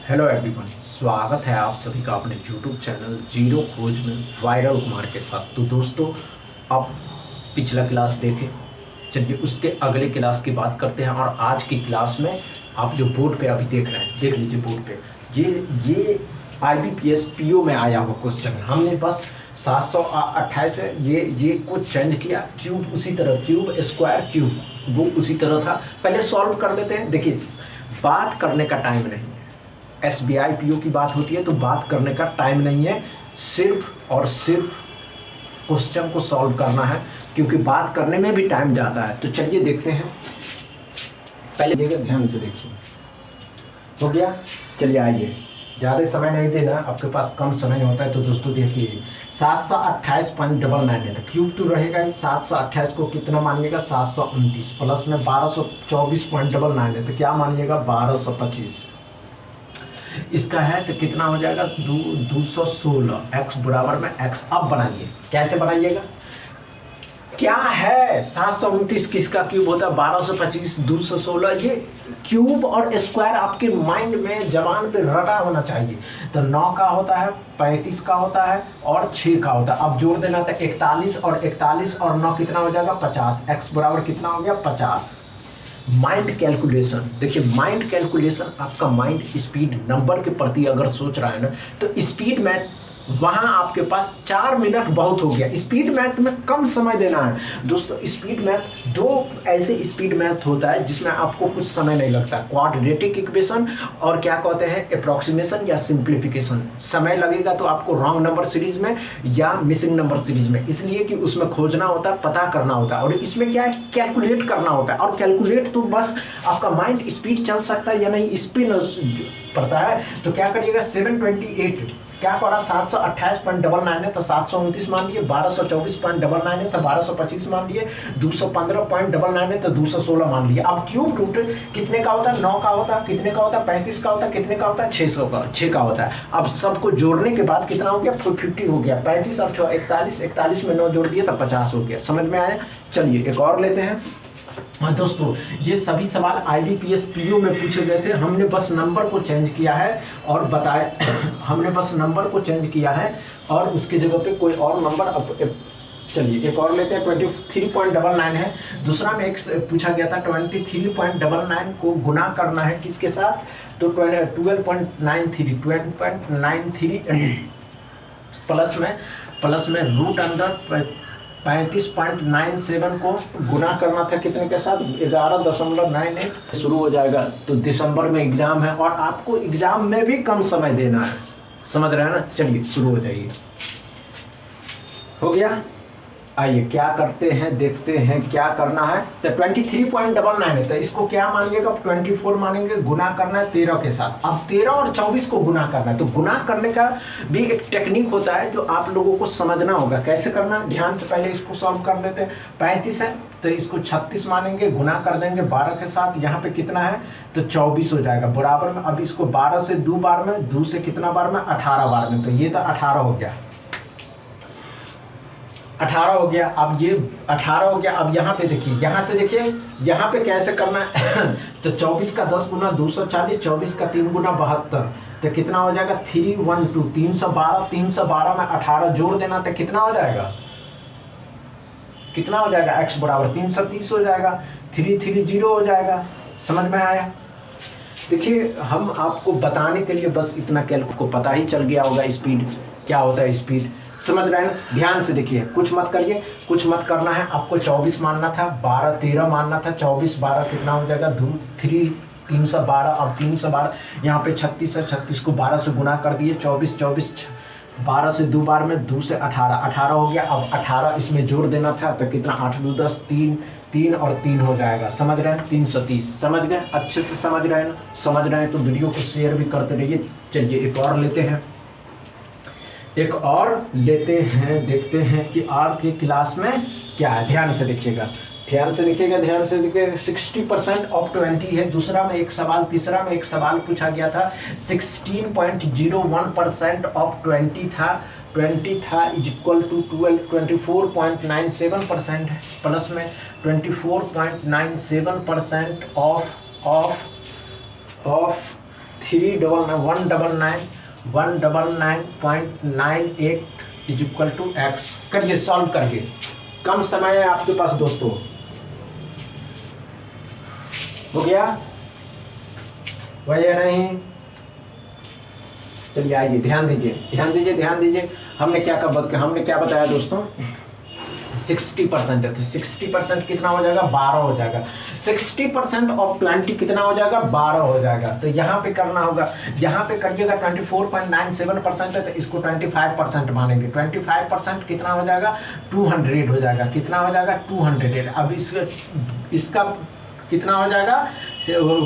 Hello everyone, स्वागत है आप सभी का अपने यूट्यूब चैनल जीरो खोज में वायरल कुमार के साथ। तो दोस्तों, अब पिछला क्लास देखें, चलिए उसके अगले क्लास की बात करते हैं। और आज की क्लास में आप जो बोर्ड पे अभी देख रहे हैं, देख लीजिए बोर्ड पे ये IBPS PO में आया हुआ क्वेश्चन। हमने बस 728 है, ये कुछ चेंज किया, क्यूब उसी तरह, क्यूब स्क्वायर क्यूब वो उसी तरह था। पहले सॉल्व कर देते हैं। देखिए, बात करने का टाइम नहीं है, SBI PO की बात होती है तो बात करने का टाइम नहीं है, सिर्फ और सिर्फ क्वेश्चन को सॉल्व करना है, क्योंकि बात करने में भी टाइम जाता है। तो चलिए देखते हैं। पहले देखिए, ध्यान से देखिए, हो गया। चलिए आइए, ज़्यादा समय नहीं देना, आपके पास कम समय होता है। तो दोस्तों देखिए, 728.99 है तो क्यूब तो रहेगा ही। 728 को कितना मानिएगा, 729 प्लस में 1224.99 है तो क्या मानिएगा, 1225 इसका है। तो कितना हो जाएगा, 216। एक्स बराबर में एक्स। अब बनाइए, कैसे बनाइएगा, क्या है 729 किसका क्यूब होता है, 1225, 216। ये क्यूब और स्क्वायर आपके माइंड में, जबान पे रटा होना चाहिए। तो 9 का होता है, 35 का होता है और 6 का होता है। अब जोड़ देना था 41 और 9 कितना हो जाएगा, 50। एक्स बराबर कितना हो गया, 50। माइंड कैलकुलेशन, देखिए माइंड कैलकुलेशन, आपका माइंड स्पीड नंबर के प्रति अगर सोच रहा है ना, तो स्पीड मैथ वहाँ आपके पास 4 मिनट बहुत हो गया। स्पीड मैथ में कम समय देना है दोस्तों। स्पीड मैथ, दो ऐसे स्पीड मैथ होता है जिसमें आपको कुछ समय नहीं लगता, क्वाड्रेटिक इक्वेशन और क्या कहते हैं, अप्रॉक्सीमेशन या सिंप्लीफिकेशन। समय लगेगा तो आपको रॉन्ग नंबर सीरीज में या मिसिंग नंबर सीरीज में, इसलिए कि उसमें खोजना होता है, पता करना होता है। और इसमें क्या है, कैलकुलेट करना होता है। और कैलकुलेट तो बस आपका माइंड स्पीड चल सकता है या नहीं, इस पर पड़ता है। तो क्या करिएगा, 728 क्या करा, 728.99 है तो 729 मान लिए, 1224.99 है तो 1225 मान लिए, 215.99 है तो 216 मान लिए। अब क्यूब रूट कितने का होता है, 9 का होता है, कितने का होता है, 35 का होता है, कितने का होता है, 6 का होता है। अब सबको जोड़ने के बाद कितना हो गया, 50 हो गया। 35 और 6 41, 41 में 9 जोड़ दिया तो 50 हो गया। समझ में आया। चलिए एक और लेते हैं। हाँ दोस्तों, ये सभी सवाल IBPS PO में पूछे गए थे। हमने बस नंबर को चेंज किया है और बताया हमने बस नंबर को चेंज किया है और उसकी जगह पे कोई और नंबर अब चलिए एक और लेते हैं। 23.99 है। दूसरा में एक पूछा गया था, 23.99 को गुना करना है किसके साथ, तो 12.93 प्लस में रूट अंदर 35.97 को गुना करना था कितने के साथ, 11.98 शुरू हो जाएगा। तो दिसंबर में एग्जाम है और आपको एग्जाम में भी कम समय देना है, समझ रहे हैं ना। चलिए शुरू हो जाइए। हो गया, आइए क्या करते हैं, देखते हैं क्या करना है। तो 23.99 है तो इसको क्या मानिएगा, 24 मानेंगे। गुना करना है 13 के साथ। अब 13 और 24 को गुना करना है। तो गुना करने का भी एक टेक्निक होता है जो आप लोगों को समझना होगा कैसे करना है। ध्यान से पहले इसको सॉल्व कर लेते हैं। 35 है तो इसको 36 मानेंगे, गुना कर देंगे 12 के साथ। यहाँ पे कितना है, तो 24 हो जाएगा बराबर में। अब इसको 12 से 2 बार में, 2 से कितना बार में, 18 बार में। तो ये तो 18 हो गया, 18 हो गया। अब ये 18 हो गया। अब यहाँ पे देखिए, यहाँ से देखिए, यहाँ पे कैसे करना है तो 24 का 10 गुना 240, 24 का 3 गुना 72। तो कितना हो जाएगा, 312, 312, 312 में 18 जोड़ देना तो कितना हो जाएगा, कितना हो जाएगा, x बराबर 330 हो जाएगा, 330 हो जाएगा। समझ में आया। देखिए, हम आपको बताने के लिए बस इतना कैलकुलेट को पता ही चल गया होगा, स्पीड क्या होता है, स्पीड समझ रहे हैं। ध्यान से देखिए, कुछ मत करिए, कुछ मत करना है। आपको 24 मानना था, 12 13 मानना था। 24 12 कितना हो जाएगा, 312। अब 312 यहाँ पे 36 है, 36 को 12 से गुना कर दिए। 24 12 से 2 बार में, 2 से 18 हो गया। अब 18 इसमें जोड़ देना था तो कितना, 8 2 10, 3 और 3 हो जाएगा। समझ रहे हैं, 330। समझ गए, अच्छे से समझ रहे हैं ना। समझ रहे हैं तो वीडियो को शेयर भी करते रहिए। चलिए एक और लेते हैं, देखते हैं कि आज के क्लास में क्या है। ध्यान से देखिएगा, ध्यान से देखिएगा। 60% ऑफ 20 है। दूसरा में एक सवाल, तीसरा में एक सवाल पूछा गया था, 16.01% ऑफ 20 था इज इक्वल टू 24.97% है। प्लस में 24.97% of 199.98 is equal to x. करिए, सॉल्व करिए, कम समय है आपके पास दोस्तों। हो गया वही है नहीं? चलिए आइए, ध्यान दीजिए, ध्यान दीजिए, ध्यान दीजिए। हमने क्या बताया दोस्तों? 60% है, तो 60% कितना हो जाएगा? 12 हो जाएगा। 60% ऑफ 20 कितना हो जाएगा? 12 हो जाएगा। तो यहाँ पे करना होगा, यहाँ पे करिएगा 24.97% है, तो इसको 25% मानेंगे। 25% कितना हो जाएगा? 200 हो जाएगा। कितना हो जाएगा? 200। अब इसका कितना हो जाएगा?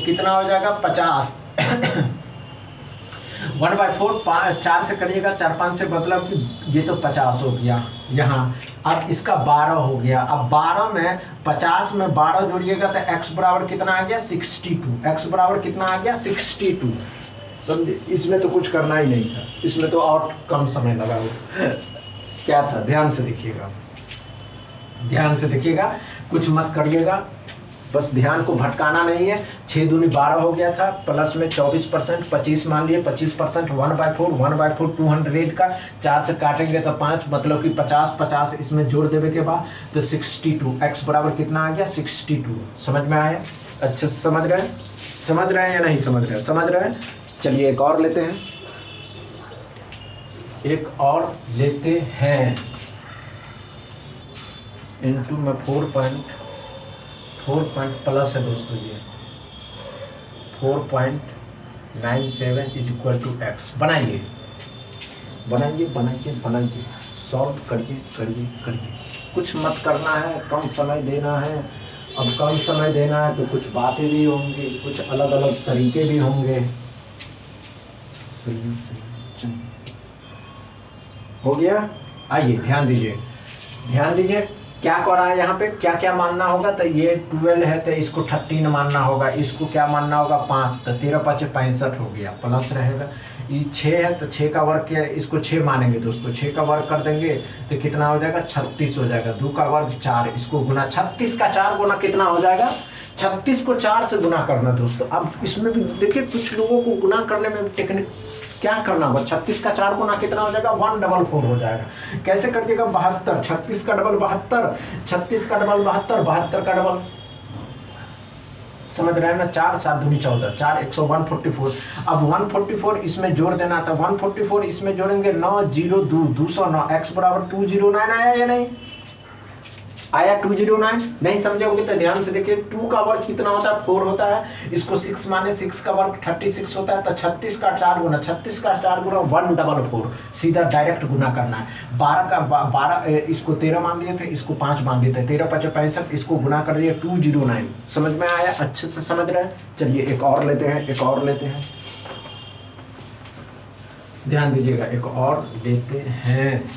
कितना हो जाएगा? 50। 1/4 4 से करिएगा, 4 5 से मतलब कि ये तो 50 हो गया यहाँ। अब इसका 12 हो गया। अब 12 में 50 में 12 जोड़िएगा तो x बराबर कितना आ गया? 62। x बराबर कितना आ गया? 62। समझे? इसमें तो कुछ करना ही नहीं था, इसमें तो और कम समय लगा हो। क्या था? ध्यान से देखिएगा, ध्यान से देखिएगा, कुछ मत करिएगा, बस ध्यान को भटकाना नहीं है। 6 दूनी 12 हो गया था, प्लस में 24%, 25 मान लिए, 25% 1/4 200 का 4 से काटेंगे तो 5, मतलब कि 50 इसमें जोड़ देने के बाद तो 62। x बराबर कितना आ गया? 62। समझ में आया? अच्छे से समझ रहे हैं? समझ रहे हैं या नहीं समझ रहे हैं? समझ रहे हैं। चलिए एक और लेते हैं, एक और लेते हैं। इनटू में 4 प्लस है दोस्तों, ये 4.97 इज इक्वल टू एक्स। बनाइए, बनाइए, बनाइए, बनाइए, सॉल्व करिए, करिए, करिए। कुछ मत करना है, कम समय देना है। अब कम समय देना है तो कुछ बातें भी होंगी, कुछ अलग अलग तरीके भी होंगे। हो गया? आइए, ध्यान दीजिए, ध्यान दीजिए, क्या कर रहा है यहाँ पे? क्या क्या मानना होगा? तो ये 12 है तो इसको 13 मानना होगा। इसको क्या मानना होगा? 5। तो 13 × 5 = 65 हो गया, प्लस रहेगा। ये 6 है तो 6 का वर्ग क्या? इसको 6 मानेंगे दोस्तों। 6 का वर्ग कर देंगे तो कितना हो जाएगा? 36 हो जाएगा। 2 का वर्ग 4, इसको गुना 36 का 4 गुना कितना हो जाएगा? 36 को 4 से गुना करना दोस्तों। अब इसमें भी देखिए, कुछ लोगों को गुना करने में टेक्निक क्या करना होगा? 36 का 4 गुना कितना हो जाएगा? 144 हो जाएगा। कैसे करिएगा? 72। 36 का डबल 72, 36 का डबल 72, 72 का डबल, समझ रहे हैं ना? 4 7 दूनी 14, 4 144। अब 144 इसमें जोड़ देना था। 144 इसमें जोड़ेंगे 902 209। x बराबर 209 आया या नहीं आया? 209 नहीं समझोगे तो ध्यान से देखिए। 2 का वर्ग कितना होता है? 4 होता है। इसको 6 माने, 6 का वर्ग 36 होता है। तो 36 का 4 गुना 144, सीधा डायरेक्ट गुना करना है। 12 इसको 13 मान लिए थे, इसको 5 मान लिए थे। 13 × 5 = 65, इसको गुना कर दिए 209। समझ में आया? अच्छे से समझ रहे हैं। चलिए एक और लेते हैं, एक और लेते हैं, ध्यान दीजिएगा, एक और लेते हैं,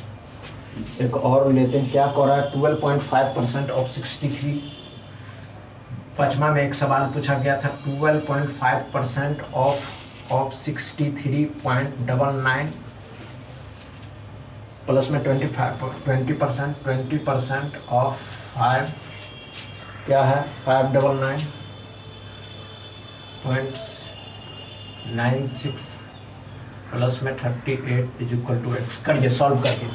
एक और लेते हैं। क्या कर रहा है? 12.5% ऑफ 63। 5वां में एक सवाल पूछा गया था, 12.5% ऑफ 63.99 प्लस में 20% ऑफ 5 क्या है? 599.96 प्लस में 38 इज इक्वल टू एक्स। करिए, सॉल्व करिए,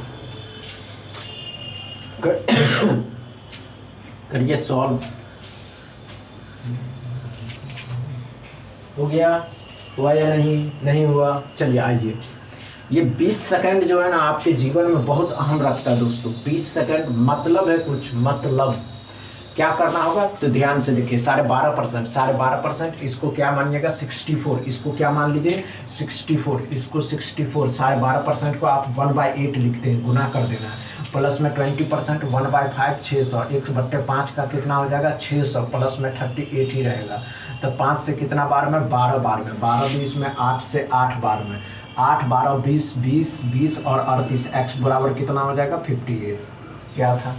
करिए सॉल्व। हो गया? हुआ या नहीं हुआ? चलिए आइए। ये 20 सेकंड जो है ना आपके जीवन में बहुत अहम रखता है दोस्तों। 20 सेकंड मतलब है कुछ, मतलब क्या करना होगा? तो ध्यान से देखिए, 12.5%, इसको क्या मानिएगा? 64। इसको क्या मान लीजिए? 64। इसको 64, 12.5% को आप 1/8 लिखते हैं, गुना कर देना है। प्लस में 20% 1/5 600, 1/5 का कितना हो जाएगा? 600, प्लस में 38 ही रहेगा। तो 5 से कितना बार में? 12 बार में। 12 20 में, 8 से 8 बार में, 8 12 20 20 20 और 38। x बराबर कितना हो जाएगा? 58। क्या था?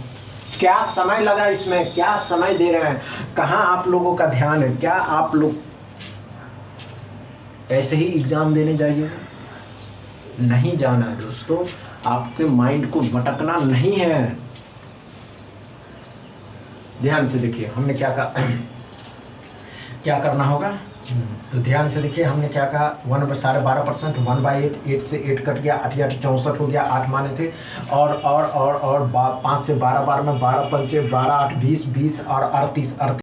क्या समय लगा इसमें? क्या समय दे रहे हैं? कहाँ आप लोगों का ध्यान है? क्या आप लोग ऐसे ही एग्जाम देने जाइए? नहीं जाना है दोस्तों, आपके माइंड को भटकना नहीं है। ध्यान से देखिए, हमने क्या कहा, क्या करना होगा? तो ध्यान से देखिए, हमने क्या कहा, 1/12%, 1/8, 8 से 8 कट गया, 8 या 64 हो गया, 8 माने थे। और 5 से 12 बार में 12 पंचे 12, 8 20, 20 और 38